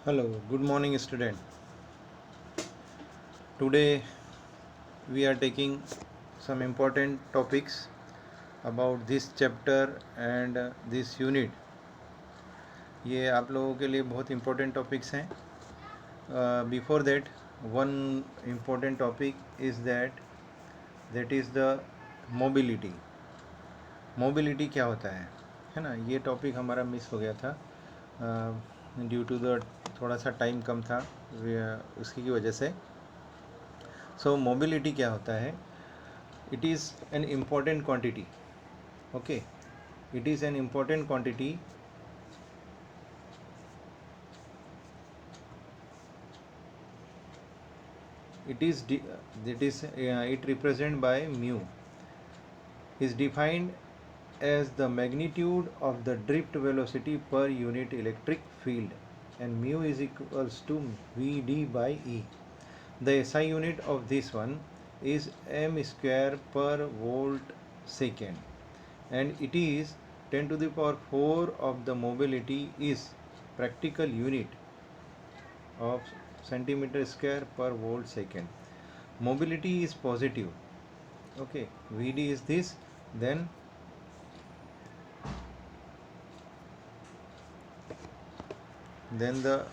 Hello, good morning, student. Today we are taking some important topics about this chapter and this unit. ये आप लोगों के लिए बहुत important topics हैं. Before that, one important topic is that is the mobility. Mobility क्या होता है ना. ये टॉपिक हमारा मिस हो गया था ड्यू टू द थोड़ा सा टाइम कम था उसकी की वजह से. सो मोबिलिटी क्या होता है? It is an important quantity. Okay, it is an important quantity it represent by mu is defined as the magnitude of the drift velocity per unit electric field, and mu is equals to Vd by E. The SI unit of this one is m square per volt second, and it is 10 to the power 4 of the mobility is practical unit of centimeter square per volt second. Mobility is positive. Okay, Vd is this, then the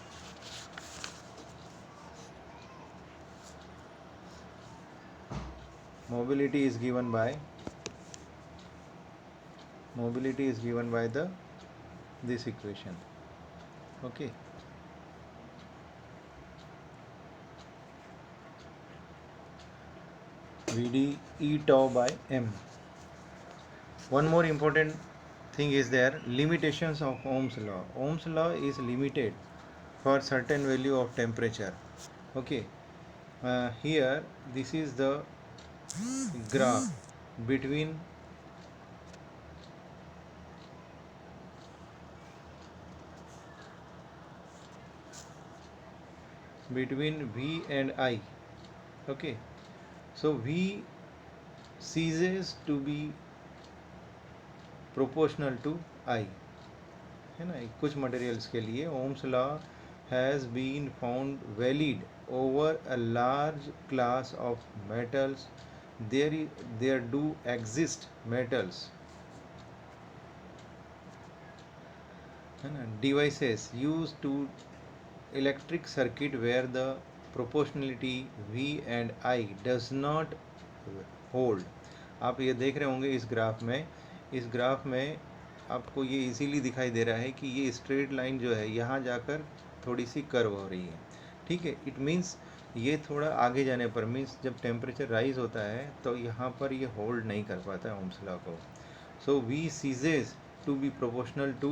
mobility is given by the this equation. Okay, Vd E tau by m. One more important thing is there, limitations of Ohm's law. Ohm's law is limited for certain value of temperature. Okay, here this is the graph between V and I. Okay, so V ceases to be proportional to I, है ना. कुछ materials के लिए Ohm's law has been found valid over a large class of metals. There do exist metals, है ना, devices use to electric circuit where the proportionality V and I does not hold. आप ये देख रहे होंगे इस ग्राफ में आपको ये इजीली दिखाई दे रहा है कि ये स्ट्रेट लाइन जो है यहाँ जाकर थोड़ी सी कर्व हो रही है. ठीक है, इट मीन्स ये थोड़ा आगे जाने पर मीन्स जब टेम्परेचर राइज होता है तो यहाँ पर ये होल्ड नहीं कर पाता है ओम्स लॉ को. So V ceases to be proportional to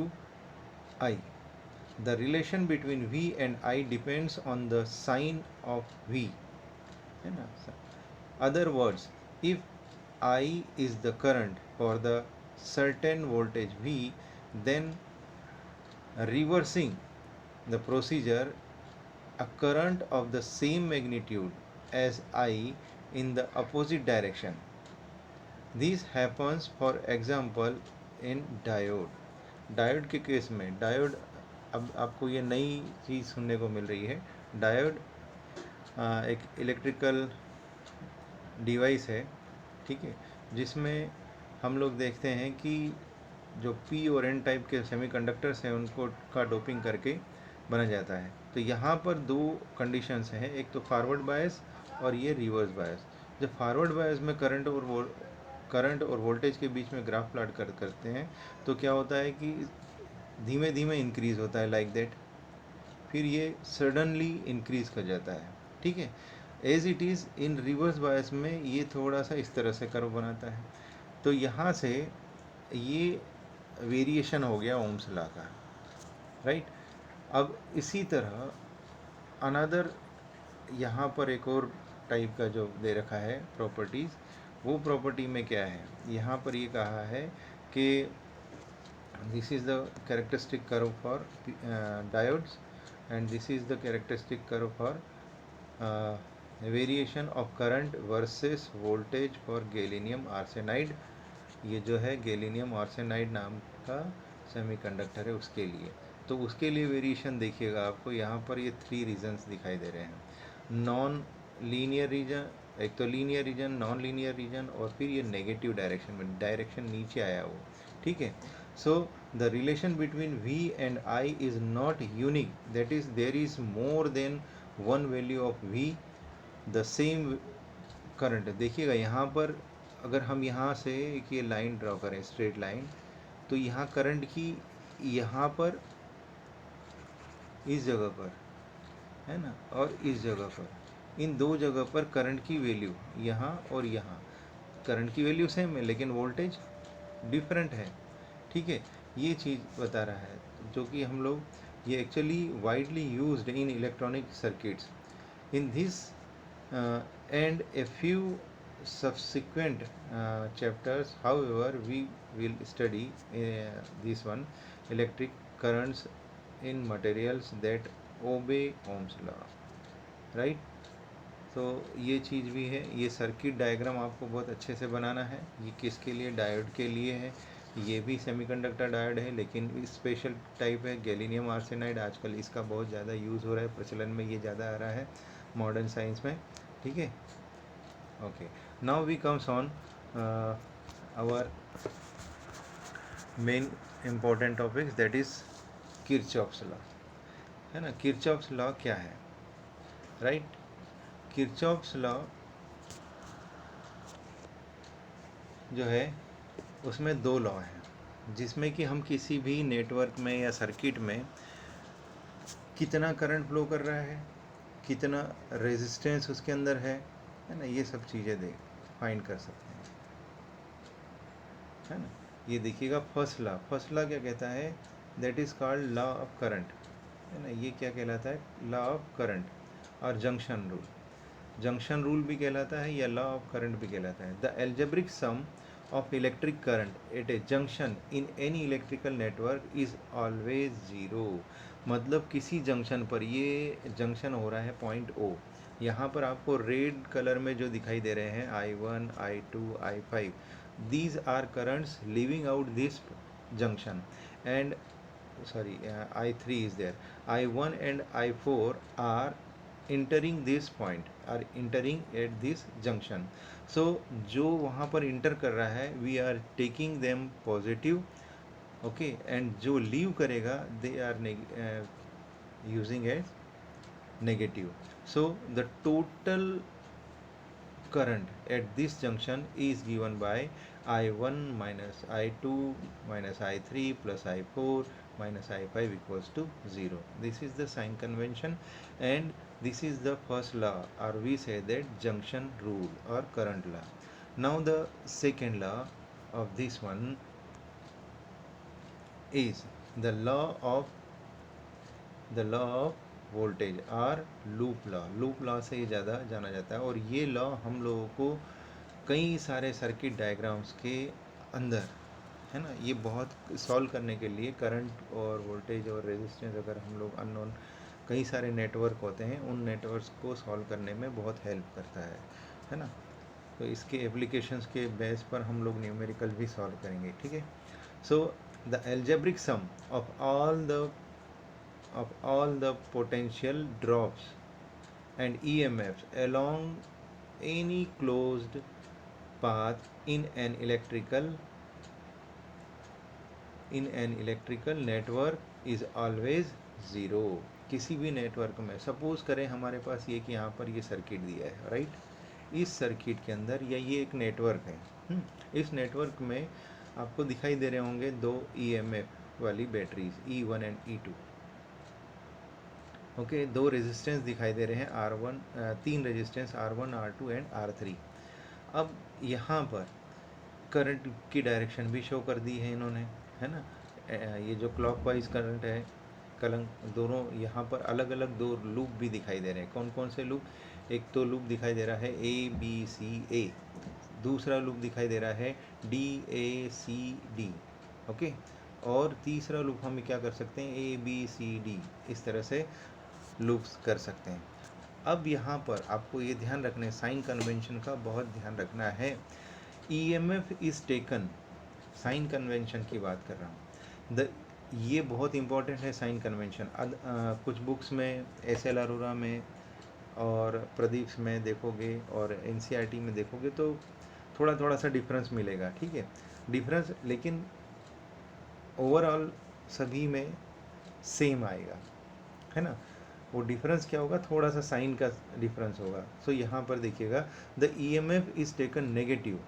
I. The relation between V and I depends on the sign of V, है ना. Other words, if I is the current for the certain voltage V, then reversing the procedure, a current of the same magnitude as I in the opposite direction. This happens for example in diode. Diode के case में, diode अब आपको ये नई चीज़ सुनने को मिल रही है. डायोड एक इलेक्ट्रिकल डिवाइस है, ठीक है, जिसमें हम लोग देखते हैं कि जो P और N टाइप के सेमीकंडक्टर्स हैं उनको का डोपिंग करके बना जाता है. तो यहाँ पर दो कंडीशंस हैं, एक तो फॉरवर्ड बायस और ये रिवर्स बायस. जब फॉरवर्ड बायस में करंट और वोल्टेज के बीच में ग्राफ प्लॉट करते हैं तो क्या होता है कि धीमे धीमे इंक्रीज़ होता है लाइक दैट, फिर ये सडनली इंक्रीज़ कर जाता है. ठीक है, as it is in reverse bias में ये थोड़ा सा इस तरह से कर्व बनाता है. तो यहाँ से ये वेरिएशन हो गया ओम्स लॉ का, राइट. अब इसी तरह अनदर यहाँ पर एक और टाइप का जो दे रखा है प्रॉपर्टीज़, वो प्रॉपर्टी में क्या है, यहाँ पर ये कहा है कि this is the characteristic curve for diodes and this is the characteristic curve for variation of current versus voltage for gallium arsenide. ये जो है गैलिनियम आर्सेनाइड नाम का सेमीकंडक्टर है उसके लिए. तो उसके लिए वेरिएशन देखिएगा, आपको यहाँ पर ये 3 रीजन्स दिखाई दे रहे हैं। नॉन लीनियर रीजन, एक तो linear region, non linear region, और फिर ये नेगेटिव डायरेक्शन में, डायरेक्शन नीचे आया वो, ठीक है। So the relation between V and I is not unique, that is there is more than one value of V the same current. देखिएगा यहाँ पर अगर हम यहाँ से एक ये लाइन ड्रॉ करें, स्ट्रेट लाइन, तो यहाँ करंट की यहाँ पर इस जगह पर है ना, और इस जगह पर, इन दो जगह पर करंट की वैल्यू यहाँ और यहाँ, करंट की वैल्यू सेम है लेकिन वोल्टेज डिफरेंट है, ठीक है। ये चीज़ बता रहा है, जो कि हम लोग, ये actually widely used in electronic circuits. In this and a few subsequent chapters, however, we will study this one, electric currents in materials that obey Ohm's law, right? तो ये चीज़ भी है। ये सर्किट डायग्राम आपको बहुत अच्छे से बनाना है। ये किसके लिए? डायोड के लिए है। ये भी सेमीकंडक्टर डायोड है, लेकिन स्पेशल टाइप है, गैलिनियम आर्सेनाइड। आजकल इसका बहुत ज़्यादा यूज़ हो रहा है, प्रचलन में ये ज़्यादा आ रहा है मॉडर्न साइंस में, ठीक है। Okay, now we comes on our main important topics, that is Kirchhoff's law, है ना। किरचॉफ्स लॉ क्या है, राइट? किरचॉफ्स लॉ जो है उसमें दो लॉ हैं, जिसमें कि हम किसी भी नेटवर्क में या सर्किट में कितना करंट फ्लो कर रहा है, कितना रेजिस्टेंस उसके अंदर है ना, ये सब चीज़ें फाइंड कर सकते हैं, है ना। ये देखिएगा फर्स्ट लॉ क्या कहता है, that is called law of current, है ना। ये क्या कहलाता है? Law of current. और जंक्शन रूल भी कहलाता है, या लॉ ऑफ करंट भी कहलाता है। The algebraic sum of electric current eight A junction in any electrical network is always zero. मतलब किसी जंक्शन पर, ये जंक्शन हो रहा है पॉइंट O, यहाँ पर आपको रेड कलर में जो दिखाई दे रहे हैं I1, I2, I5, these are currents leaving out this junction, and sorry, I3 is there, I1 and I4 are entering this point, are entering at this junction. So जो वहाँ पर इंटर कर रहा है, we are taking them positive, okay, and जो leave करेगा they are using as negative. So the total current at this junction is given by I1 minus I2 minus I3 plus I4 minus I5 equals to 0. This is the sign convention, and this is the first law, or we say that junction rule or current law. Now the second law of this one is the law of voltage और loop law से ही ज़्यादा जाना जाता है। और ये law हम लोगों को कई सारे सर्किट डायग्राम्स के अंदर, है ना, ये बहुत सॉल्व करने के लिए, करंट और वोल्टेज और रेजिस्टेंस, अगर हम लोग अननोन कई सारे नेटवर्क होते हैं, उन नेटवर्क्स को सॉल्व करने में बहुत हेल्प करता है ना। तो इसके एप्लीकेशंस के बेस पर हम लोग न्यूमेरिकल भी सॉल्व करेंगे, ठीक है। So the algebraic sum of all the potential drops and EMFs along any closed path in an electrical network is always zero. किसी भी नेटवर्क में, सपोज करें हमारे पास ये कि यहाँ पर ये सर्किट दिया है, राइट। इस सर्किट के अंदर, या ये एक नेटवर्क है, इस नेटवर्क में आपको दिखाई दे रहे होंगे दो EMF वाली batteries, E1 and E2, okay. दो रेजिस्टेंस दिखाई दे रहे हैं, R1, 3 resistance R1, R2 and R3। अब यहाँ पर करंट की डायरेक्शन भी शो कर दी है इन्होंने, है ना। ये जो क्लॉकवाइज करंट है, दोनों यहाँ पर अलग अलग दो लूप भी दिखाई दे रहे हैं। कौन कौन से लूप? एक तो लूप दिखाई दे रहा है ABCA, दूसरा लूप दिखाई दे रहा है DACD, ओके। और तीसरा लूप हम क्या कर सकते हैं, ABCD, इस तरह से लूप्स कर सकते हैं। अब यहाँ पर आपको ये ध्यान रखना है, साइन कन्वेंशन का बहुत ध्यान रखना है। EMF is taken, sign convention की बात कर रहा हूँ। ये बहुत इंपॉर्टेंट है साइन कन्वेंशन। कुछ बुक्स में एस.एल. अरोरा में और प्रदीप में देखोगे और एन.सी.ई.आर.टी. में देखोगे तो थोड़ा थोड़ा सा डिफरेंस मिलेगा, ठीक है, डिफरेंस, लेकिन ओवरऑल सभी में सेम आएगा, है ना। वो डिफरेंस क्या होगा, थोड़ा सा साइन का डिफरेंस होगा। सो यहाँ पर देखिएगा, the EMF is taken negative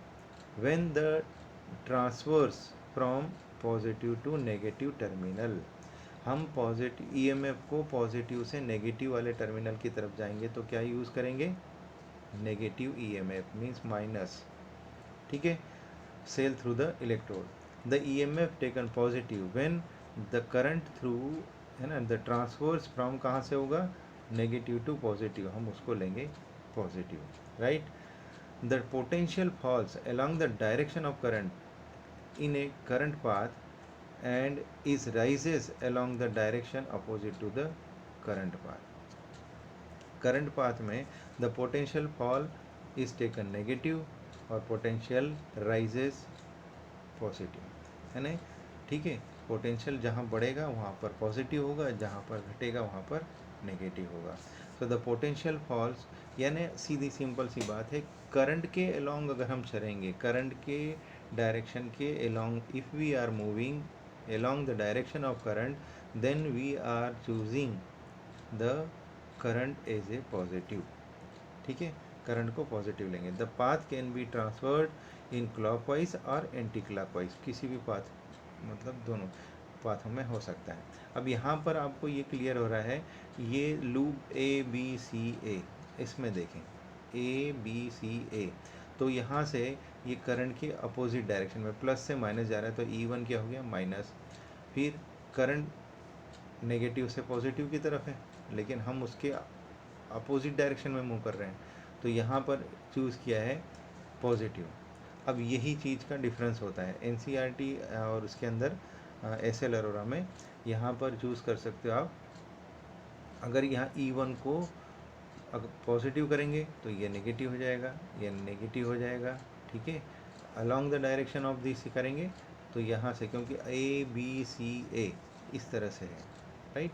when the transverse from positive to negative terminal. हम पॉजिटिव EMF को पॉजिटिव से नेगेटिव वाले टर्मिनल की तरफ जाएंगे तो क्या यूज़ करेंगे, नेगेटिव EMF मीन्स माइनस, ठीक है, cell through the electrode. The EMF taken positive when the current through, है ना, द ट्रांसवर्स फ्रॉम कहाँ से होगा, नेगेटिव टू पॉजिटिव, हम उसको लेंगे positive, right. The potential falls along the direction of current in a current path and is rises along the direction opposite to the current path. Current path में the potential fall is taken negative और potential rises positive, है ना, ठीक है। Potential जहाँ बढ़ेगा वहाँ पर पॉजिटिव होगा, जहाँ पर घटेगा वहाँ पर नेगेटिव होगा। सो द पोटेंशियल फॉल्स, यानी सीधी सिंपल सी बात है, करंट के अलोंग अगर हम चलेंगे, करंट के डायरेक्शन के along, if we are moving along the direction of current, then we are choosing the current as a positive, ठीक है, करंट को पॉजिटिव लेंगे। The path can be transferred in clockwise और एंटी क्लॉकवाइज, किसी भी path, मतलब दोनों पाथों में हो सकता है। अब यहाँ पर आपको ये क्लियर हो रहा है, ये लूप ABCA, इसमें देखें ABCA, तो यहाँ से ये करंट के अपोजिट डायरेक्शन में प्लस से माइनस जा रहा है, तो E1 क्या हो गया, माइनस। फिर करंट नेगेटिव से पॉजिटिव की तरफ है, लेकिन हम उसके अपोजिट डायरेक्शन में मूव कर रहे हैं, तो यहाँ पर चूज़ किया है पॉजिटिव। अब यही चीज़ का डिफरेंस होता है NCERT और उसके अंदर SL अरोरा में। यहाँ पर चूज़ कर सकते हो आप, अगर यहाँ E1 को अगर पॉजिटिव करेंगे तो ये नेगेटिव हो जाएगा, ये नेगेटिव हो जाएगा, ठीक है। Along the direction of this करेंगे तो यहाँ से, क्योंकि ABCA इस तरह से है, राइट,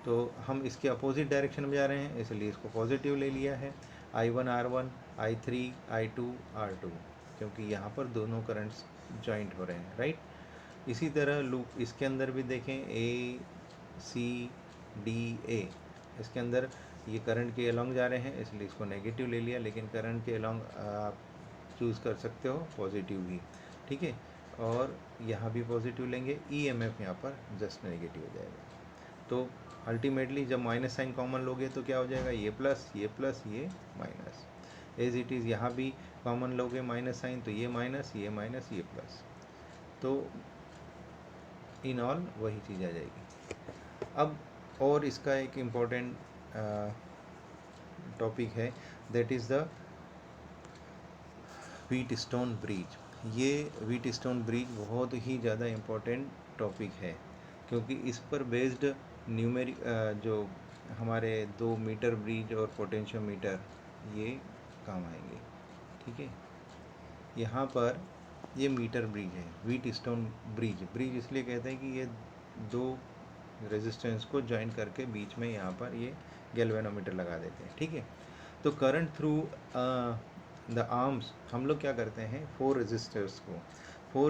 तो हम इसके अपोजिट डायरेक्शन में जा रहे हैं, इसलिए इसको पॉजिटिव ले लिया है। I1 R1, I3 I2 R2, क्योंकि यहाँ पर दोनों करंट्स जॉइंट हो रहे हैं, राइट। इसी तरह लूप इसके अंदर भी देखें, ACDA, इसके अंदर ये करंट के अलोंग जा रहे हैं, इसलिए इसको नेगेटिव ले लिया, लेकिन करंट के अलोंग आप चूज़ कर सकते हो पॉजिटिव भी, ठीक है, और यहाँ भी पॉजिटिव लेंगे। EMF यहाँ पर जस्ट नेगेटिव हो जाएगा। तो अल्टीमेटली जब माइनस साइन कॉमन लोगे तो क्या हो जाएगा, ये प्लस, ये प्लस, ये माइनस। एज इट इज़ यहाँ भी कॉमन लोगे माइनस साइन, तो ये माइनस, ये माइनस, ये प्लस, तो इन ऑल वही चीज़ आ जाएगी। अब और इसका एक इम्पोर्टेंट टॉपिक है, that is the Wheatstone bridge. ये व्हीटस्टोन ब्रिज बहुत ही ज़्यादा इम्पोर्टेंट टॉपिक है, क्योंकि इस पर बेस्ड न्यूमेरिक जो हमारे 2 मीटर ब्रिज और पोटेंशियोमीटर ये काम आएंगे, ठीक है। यहाँ पर ये मीटर ब्रिज है, व्हीटस्टोन ब्रिज। ब्रिज इसलिए कहते हैं कि ये 2 रेजिस्टेंस को ज्वाइन करके बीच में यहाँ पर ये गैल्वेनोमीटर लगा देते हैं, ठीक है। तो करंट थ्रू द आर्म्स, हम लोग क्या करते हैं, 4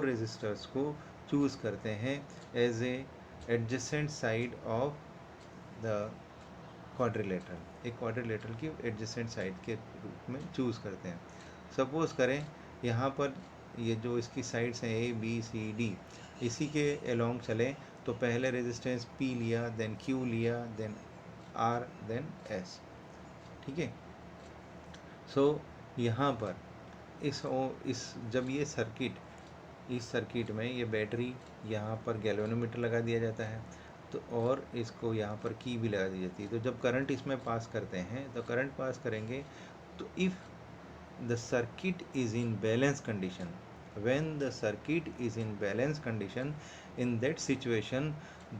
रेजिस्टर्स को चूज़ करते हैं as a adjacent side of the quadrilateral, एक क्वाड्रिलेटरल की एडजेसेंट साइड के रूप में चूज़ करते हैं। सपोज़ करें यहाँ पर ये जो इसकी साइड्स हैं ABCD, इसी के अलोंग चलें, तो पहले रेजिस्टेंस P लिया, देन Q लिया, देन R, देन S, ठीक है। सो यहाँ पर इस जब ये सर्किट, इस सर्किट में ये बैटरी, यहाँ पर गैल्वेनोमीटर लगा दिया जाता है, तो और इसको यहाँ पर की भी लगा दी जाती है। तो जब करंट इसमें पास करते हैं, तो करंट पास करेंगे, तो if the circuit is in balance condition, when the circuit is in balance condition, in that situation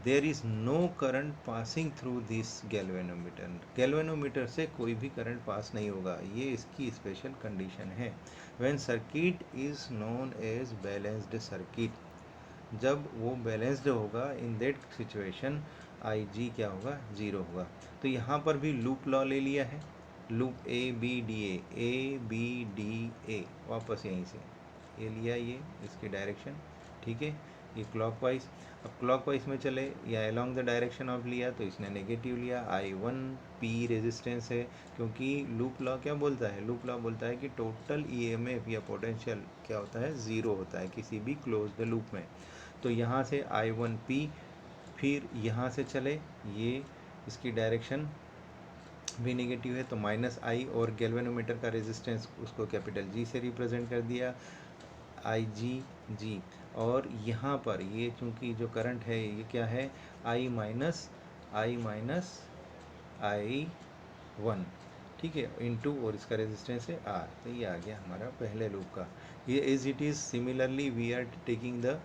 there is no current passing through this galvanometer, galvanometer से कोई भी करंट पास नहीं होगा, ये इसकी स्पेशल कंडीशन है। when circuit is known as balanced circuit, जब वो बैलेंस्ड होगा इन दैट सिचुएशन आई जी क्या होगा, ज़ीरो होगा। तो यहाँ पर भी लूप लॉ ले लिया है, loop A B D A B D A, वापस यहीं से ये लिया, ये इसकी डायरेक्शन, ठीक है, ये क्लॉकवाइज। अब क्लॉकवाइज में चले या अलोंग द डायरेक्शन ऑफ लिया तो इसने नेगेटिव लिया, आई वन पी रेजिस्टेंस है, क्योंकि लूप लॉ क्या बोलता है, लूप लॉ बोलता है कि टोटल ईएमएफ या पोटेंशियल क्या होता है, ज़ीरो होता है किसी भी क्लोज्ड लूप में। तो यहाँ से आई वन पी, फिर यहाँ से चले ये इसकी डायरेक्शन भी नेगेटिव है तो माइनस आई, और गैल्वेनोमीटर का रेजिस्टेंस उसको कैपिटल जी से रिप्रेजेंट कर दिया, आई जी जी। और यहाँ पर ये चूँकि जो करंट है ये क्या है, आई माइनस आई वन, ठीक है, इनटू, और इसका रेजिस्टेंस है आर। तो ये आ गया हमारा पहले लूप का। ये as it is similarly we are taking the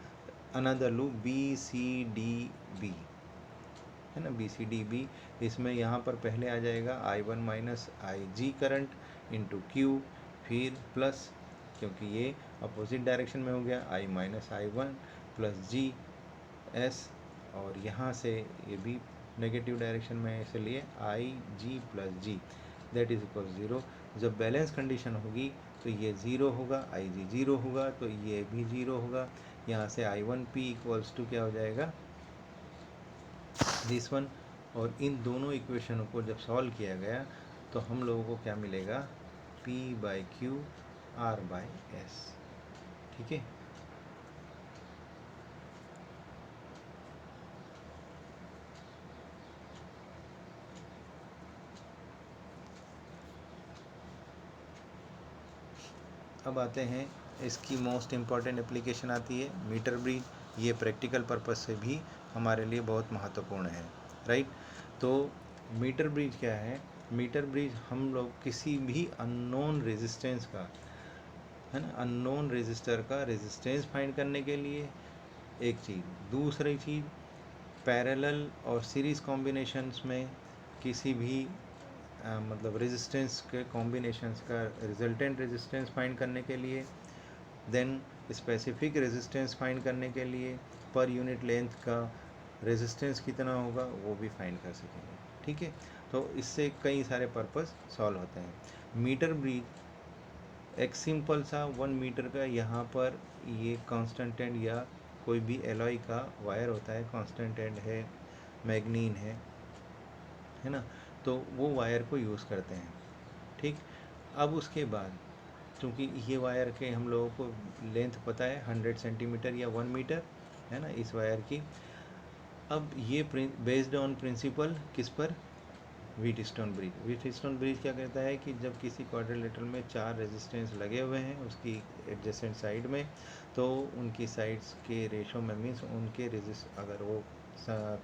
another loop B C D B, है ना, बी सी डी बी। इसमें यहाँ पर पहले आ जाएगा I one minus I G current into Q, फिर प्लस, क्योंकि ये अपोजिट डायरेक्शन में हो गया, I minus I one plus G S, और यहाँ से ये भी नेगेटिव डायरेक्शन में है इसलिए I G plus G, that is equal zero. जब बैलेंस कंडीशन होगी तो ये ज़ीरो होगा, आई जी ज़ीरो होगा तो ये भी ज़ीरो होगा। यहाँ से I one P equals to क्या हो जाएगा, दिस वन। और इन दोनों इक्वेशनों को जब सॉल्व किया गया तो हम लोगों को क्या मिलेगा, P by Q R by S, ठीक है। अब आते हैं इसकी मोस्ट इम्पॉर्टेंट एप्लीकेशन आती है मीटर ब्रिज। ये प्रैक्टिकल पर्पस से भी हमारे लिए बहुत महत्वपूर्ण है, राइट। तो मीटर ब्रिज क्या है, मीटर ब्रिज हम लोग किसी भी अननोन रेजिस्टेंस का, है ना, अननोन रेजिस्टर का रेजिस्टेंस फाइंड करने के लिए एक चीज़, दूसरी चीज़ पैरेलल और सीरीज़ कॉम्बिनेशंस में किसी भी मतलब रेजिस्टेंस के कॉम्बिनेशंस का रिजल्टेंट रेजिस्टेंस फाइंड करने के लिए, देन स्पेसिफिक रेजिस्टेंस फाइंड करने के लिए पर यूनिट लेंथ का रेजिस्टेंस कितना होगा वो भी फाइंड कर सकेंगे, ठीक है। तो इससे कई सारे पर्पस सॉल्व होते हैं। मीटर ब्रिज एक सिंपल सा 1 मीटर का, यहाँ पर ये कांस्टेंट एंड या कोई भी एलॉय का वायर होता है, कांस्टेंट एंड है, मैग्नीन है ना, तो वो वायर को यूज़ करते हैं, ठीक। अब उसके बाद क्योंकि ये वायर के हम लोगों को लेंथ पता है 100 सेंटीमीटर या 1 मीटर, है ना, इस वायर की। अब ये बेस्ड ऑन प्रिंसिपल किस पर, व्हीटस्टोन ब्रिज। व्हीटस्टोन ब्रिज क्या कहता है कि जब किसी क्वाड्रिलेटरल में 4 रेजिस्टेंस लगे हुए हैं उसकी एडजेसेंट साइड में, तो उनकी साइड्स के रेशो में मीन्स उनके अगर वो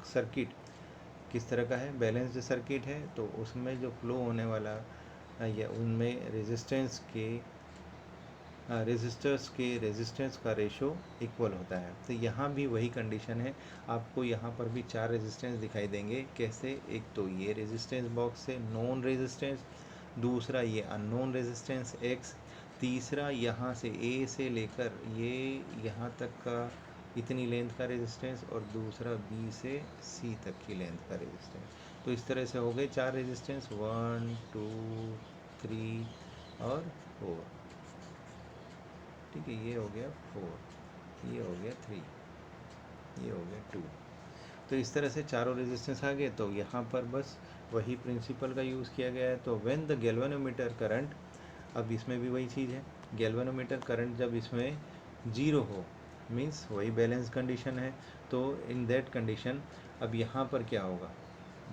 सर्किट किस तरह का है, बैलेंस्ड सर्किट है, तो उसमें जो फ्लो होने वाला या उनमें रेजिस्टेंस के रेजिस्टर्स के रेजिस्टेंस का रेशो इक्वल होता है। तो यहाँ भी वही कंडीशन है, आपको यहाँ पर भी 4 रेजिस्टेंस दिखाई देंगे। कैसे, एक तो ये रेजिस्टेंस बॉक्स से नॉन रेजिस्टेंस, दूसरा ये अननोन रेजिस्टेंस एक्स, तीसरा यहाँ से ए से लेकर ये यहाँ तक का इतनी लेंथ का रेजिस्टेंस, और दूसरा बी से सी तक की लेंथ का रेजिस्टेंस। तो इस तरह से हो गए 4 रेजिस्टेंस, 1 2 3 और 4, ठीक है। ये हो गया 4, ये हो गया 3, ये हो गया 2। तो इस तरह से चारों रेजिस्टेंस आ गए। तो यहाँ पर बस वही प्रिंसिपल का यूज़ किया गया है। तो व्हेन द गैल्वेनोमीटर करंट, अब इसमें भी वही चीज़ है, गैल्वेनोमीटर करंट जब इसमें ज़ीरो हो मीन्स वही बैलेंस कंडीशन है, तो इन दैट कंडीशन अब यहाँ पर क्या होगा,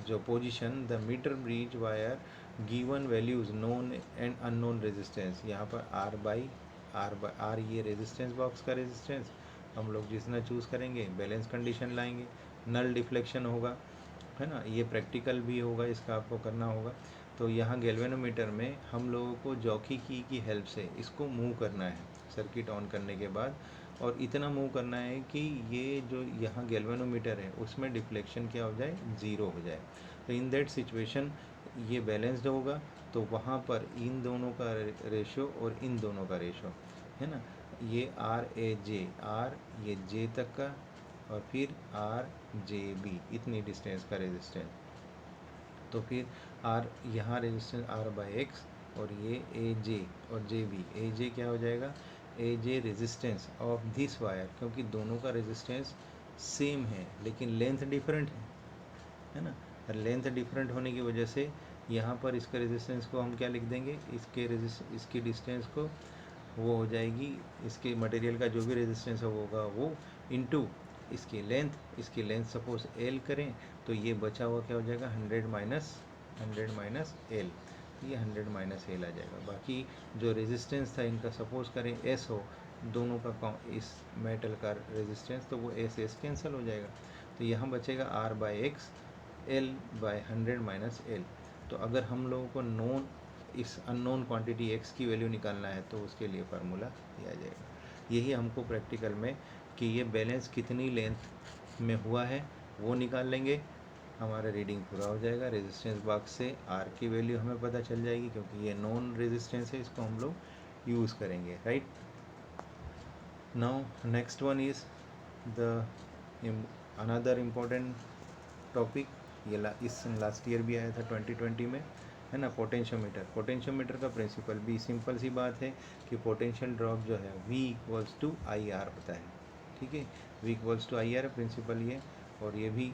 जो position the meter bridge wire given values known and unknown resistance, यहाँ पर आर ये रेजिस्टेंस बॉक्स का रेजिस्टेंस, हम लोग जितना चूज़ करेंगे बैलेंस कंडीशन लाएंगे, नल डिफ्लेक्शन होगा, है ना, ये प्रैक्टिकल भी होगा, इसका आपको करना होगा। तो यहाँ गैल्वेनोमीटर में हम लोगों को जॉकी की हेल्प से इसको मूव करना है सर्किट ऑन करने के बाद, और इतना मूव करना है कि ये जो यहाँ गैल्वेनोमीटर है उसमें डिफ्लेक्शन क्या हो जाए, ज़ीरो हो जाए। तो इन दैट सिचुएशन ये बैलेंस्ड होगा, तो वहाँ पर इन दोनों का रेशो और इन दोनों का रेशो, है ना, ये आर ए जे, आर ये जे तक का, और फिर आर जे बी, इतनी डिस्टेंस का रेजिस्टेंस। तो फिर आर, यहाँ रेजिस्टेंस आर बाई एक्स, और ये ए जे और जे बी। ए जे क्या हो जाएगा, ए जे रेजिस्टेंस ऑफ दिस वायर, क्योंकि दोनों का रेजिस्टेंस सेम है लेकिन लेंथ डिफरेंट है ना। लेंथ डिफरेंट होने की वजह से यहाँ पर इसके रेजिस्टेंस को हम क्या लिख देंगे, इसकी डिस्टेंस को वो हो जाएगी, इसके मटेरियल का जो भी रेजिस्टेंस होगा वो इनटू इसकी लेंथ सपोज एल करें, तो ये बचा हुआ क्या हो जाएगा, 100 माइनस एल, ये 100 - एल आ जाएगा। बाकी जो रेजिस्टेंस था इनका सपोज करें एस हो, दोनों का इस मेटल का रेजिस्टेंस, तो वो एस कैंसिल हो जाएगा। तो यहाँ बचेगा R by X, L by 100 - L. तो अगर हम लोगों को नोन इस अननोन क्वांटिटी x की वैल्यू निकालना है तो उसके लिए फार्मूला दिया जाएगा। यही हमको प्रैक्टिकल में कि ये बैलेंस कितनी लेंथ में हुआ है वो निकाल लेंगे, हमारा रीडिंग पूरा हो जाएगा। रेजिस्टेंस बॉक्स से r की वैल्यू हमें पता चल जाएगी, क्योंकि ये नॉन रेजिस्टेंस है, इसको हम लोग यूज़ करेंगे, right. Now next one is the another important topic, ये इस लास्ट ईयर भी आया था 2020 में, है ना, पोटेंशियोमीटर। पोटेंशियोमीटर का प्रिंसिपल भी सिंपल सी बात है कि पोटेंशियल ड्रॉप जो है V equals to I R होता है, ठीक है। V equals to I R principle ये, और ये भी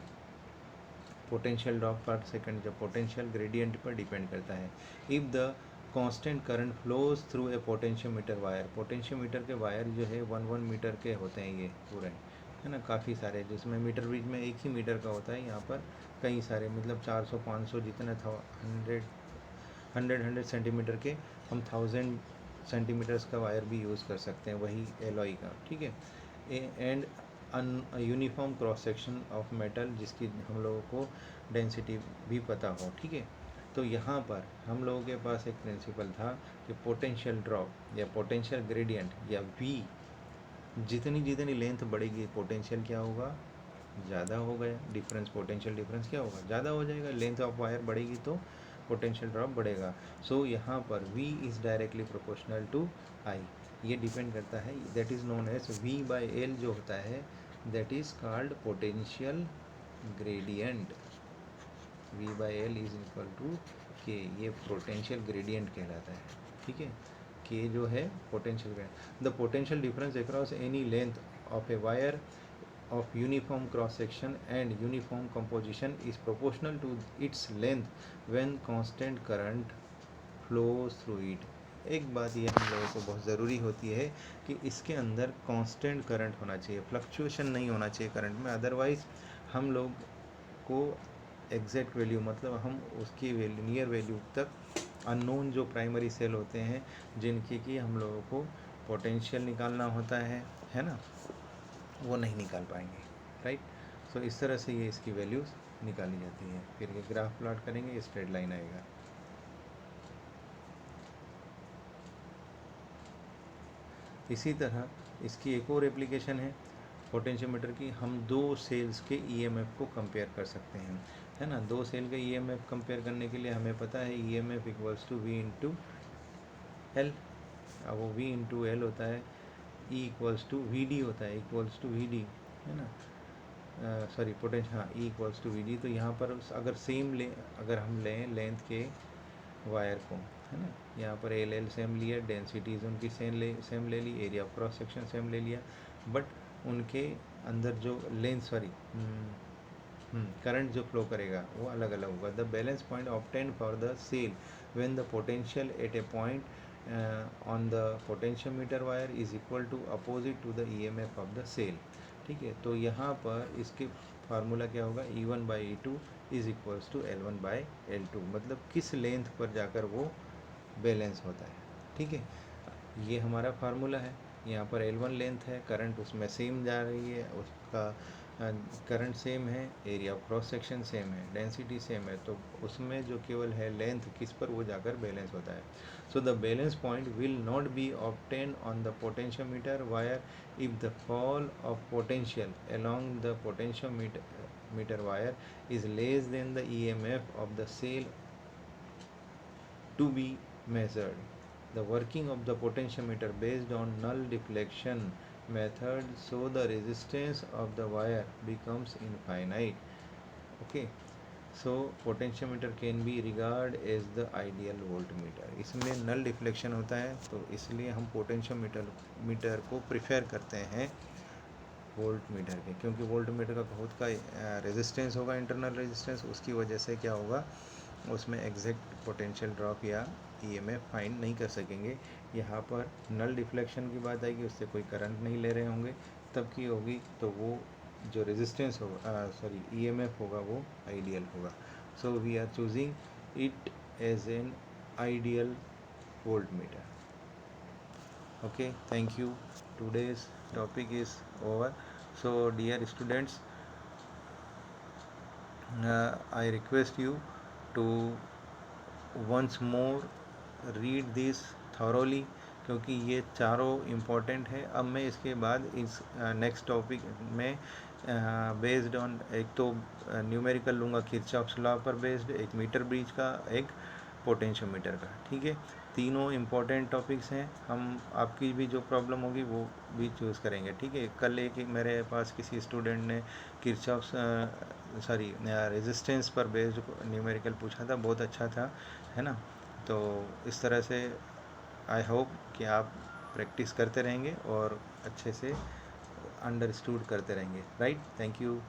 पोटेंशियल ड्रॉप पर सेकंड जब पोटेंशियल ग्रेडियंट पर डिपेंड करता है। If the constant current flows through a potentiometer wire, potentiometer के वायर जो है 1 मीटर के होते हैं ये पूरे, है ना, काफ़ी सारे, जिसमें मीटर ब्रिज में एक ही मीटर का होता है, यहाँ पर कई सारे, मतलब 400-500 जितना था, 100 सेंटीमीटर के हम 1000 सेंटीमीटर्स का वायर भी यूज़ कर सकते हैं, वही एलॉय का, ठीक है। And uniform cross section of metal, जिसकी हम लोगों को डेंसिटी भी पता हो, ठीक है। तो यहाँ पर हम लोगों के पास एक प्रिंसिपल था कि पोटेंशियल ड्रॉप या पोटेंशियल ग्रेडियंट या V, जितनी जितनी लेंथ बढ़ेगी पोटेंशियल क्या होगा, ज़्यादा हो गया, डिफरेंस पोटेंशियल डिफरेंस क्या होगा, ज़्यादा हो जाएगा। लेंथ ऑफ वायर बढ़ेगी तो पोटेंशियल ड्रॉप बढ़ेगा। सो यहाँ पर V is directly proportional to I, ये डिपेंड करता है, that is known as V by L जो होता है, that is called potential gradient. V by L is equal to K, ये पोटेंशियल ग्रेडियंट कहलाता है, ठीक है। K जो है potential gradient, the potential difference across any length of a wire of uniform cross section and uniform composition is proportional to its length when constant current flows through it। एक बात ये हम लोगों को बहुत ज़रूरी होती है कि इसके अंदर कांस्टेंट करंट होना चाहिए, फ्लक्चुएशन नहीं होना चाहिए करंट में, अदरवाइज़ हम लोग को एग्जैक्ट वैल्यू, मतलब हम उसकी वैल्यू नियर वैल्यू तक अननोन जो प्राइमरी सेल होते हैं जिनकी कि हम लोगों को पोटेंशियल निकालना होता है ना, वो नहीं निकाल पाएंगे, राइट। सो इस तरह से ये इसकी वैल्यूज़ निकाली जाती हैं। फिर ये ग्राफ प्लॉट करेंगे, ये स्ट्रेट लाइन आएगा। इसी तरह इसकी एक और एप्लीकेशन है पोटेंशियोमीटर की, हम दो सेल्स के ईएमएफ को कंपेयर कर सकते हैं, है ना। दो सेल के ईएमएफ कंपेयर करने के लिए हमें पता है EMF equals to V into L. अब वो V इंटू एल होता है, E इक्वल्स टू VD होता है, इक्वल्स टू VD, है ना, सॉरी पोटेंशियल, हाँ, E इक्वल्स टू VD। तो यहाँ पर अगर अगर हम लें लेंथ के वायर को, है ना, यहाँ पर एल सेम लिया, डेंसिटीज़ उनकी सेम ले ली, area of cross section same ले लिया, बट उनके अंदर जो करंट जो फ्लो करेगा वो अलग अलग होगा। The balance point obtained for the cell when the potential at a point on the potentiometer wire is equal to opposite to the EMF of the cell, ठीक है। तो यहाँ पर इसके फार्मूला क्या होगा, E1 by E2 is equals to L1 by L2, मतलब किस लेंथ पर जाकर वो बैलेंस होता है, ठीक है। ये हमारा फार्मूला है। यहाँ पर L1 लेंथ है, करंट उसमें सेम जा रही है, उसका करंट सेम है, area of cross section same है, डेंसिटी सेम है, तो उसमें जो केवल है लेंथ किस पर वो जाकर बैलेंस होता है। So the balance point will not be obtain on the potentiometer wire if the fall of potential along the potentiometer wire is less than the EMF of the cell to be measured। the working of the potentiometer based on null deflection method, so the resistance of the wire becomes infinite. Okay, so potentiometer can be regard as the ideal voltmeter. इसमें null deflection होता है तो इसलिए हम potentiometer metre को prefer करते हैं volt meter के, क्योंकि वोल्ट मीटर का खुद का रेजिस्टेंस होगा, इंटरनल रेजिस्टेंस, उसकी वजह से क्या होगा उसमें एग्जैक्ट पोटेंशियल ड्रॉप या ईएमएफ फाइंड नहीं कर सकेंगे। यहाँ पर नल डिफ्लेक्शन की बात आएगी, उससे कोई करंट नहीं ले रहे होंगे, तब की होगी तो वो जो रेजिस्टेंस होगा सॉरी ईएमएफ होगा वो आइडियल होगा। So we are choosing it as an ideal voltmeter. Okay, thank you. Today's topic is over. So dear students, I request you to once more read this thoroughly, क्योंकि ये चारों important है। अब मैं इसके बाद इस नेक्स्ट टॉपिक में बेस्ड ऑन एक तो न्यूमेरिकल लूँगा किरचॉफ्स लॉ पर बेस्ड, एक मीटर ब्रिज का, एक पोटेंशियोमीटर का। ठीक है, तीनों इम्पोर्टेंट टॉपिक्स हैं। हम आपकी भी जो प्रॉब्लम होगी वो भी चूज़ करेंगे। ठीक है, कल एक मेरे पास किसी स्टूडेंट ने किरचॉफ्स सॉरी रेजिस्टेंस पर बेस्ड न्यूमेरिकल पूछा था, बहुत अच्छा था, है ना। तो इस तरह से आई होप कि आप प्रैक्टिस करते रहेंगे और अच्छे से अंडरस्टूड करते रहेंगे। Right, thank you.